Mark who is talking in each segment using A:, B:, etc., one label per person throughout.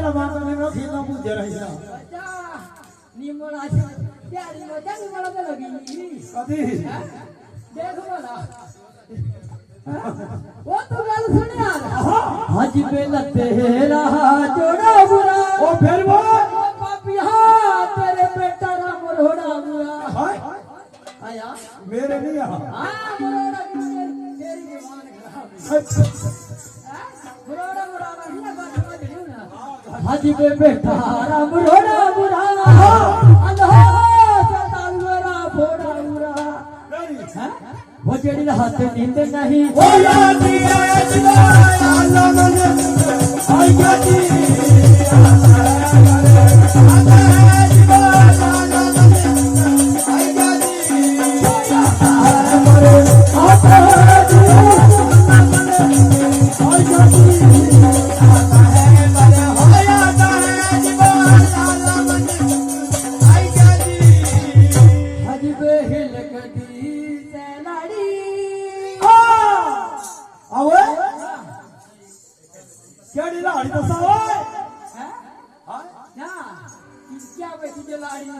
A: પેલા માતાને નથી ન પૂજે રહી છે
B: નિમોળા છે ત્યારે મજા નિમોળા તો લગી
A: કદી
B: દેખ બોલા वो तो गल सुन यार हज पे तेरा जोड़ा बुरा
A: ओ फिर वो
B: पापिया तेरे बेटा राम रोड़ा बुरा आया
A: मेरे नहीं आ
B: हां रोड़ा तेरी जवान खराब रोड़ा बुरा नहीं बात समझ लियो ना हज पे बेटा राम रोड़ा बुरा अल्लाह सताल मेरा फोड़ा बुरा हैं वो जेड़ी हाथ नींद नहीं
A: ओ यादी अल्लाह मन आया जी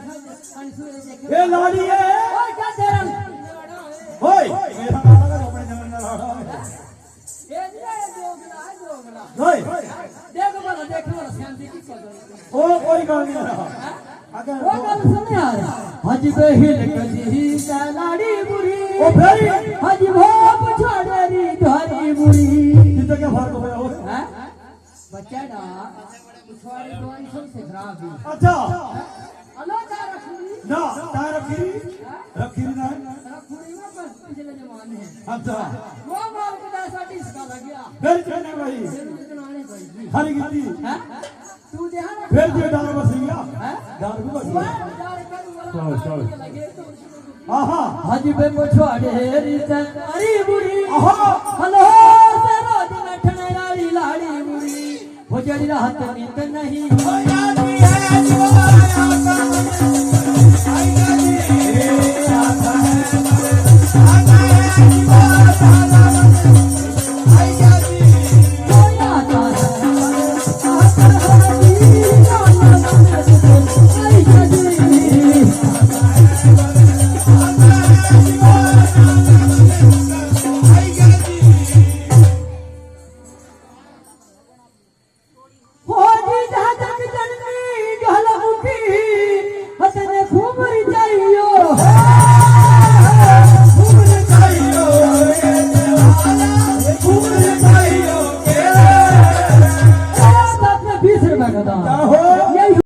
A: ये लाड़ी है
B: ओए क्या तेरा
A: ओए मेरा माता का अपने जन्म में लाड़ा
B: ये जोगला
A: ओए
B: देखो बोला देखो शांति की कर
A: ओ कोई काम नहीं रहा अगर
B: वो गल सुन यार हज पे हिल कदी लाड़ी बुरी
A: ओ भाई
B: हज भोप छोड़ेरी धारी बुरी
A: कितना क्या फर्क होया हो
B: हैं बच्चा ना छोड़ी दोरी सबसे खराब है
A: अच्छा
B: अलो जा रखी
A: ना तार रखी ना
B: रखुड़ी में बस पिछले जमाने है
A: अच्छा
B: वो माल के साठी इसका लग गया
A: फिर चलने भाई
B: चलाने पड़ी
A: हर गिट्टी
B: हैं तू ध्यान रख
A: फिर जो डाल बस गया
B: हैं
A: डाल भी बस
B: वो
A: गया
B: जा कर वाला लगे तो
A: आहा
B: हज पे छोड़ेरी तारी बुरी
A: आहा
B: हलो से रोज लठने वाली लाड़ी बुरी वो जड़ी रात नींद नहीं
A: ओ यादी है हो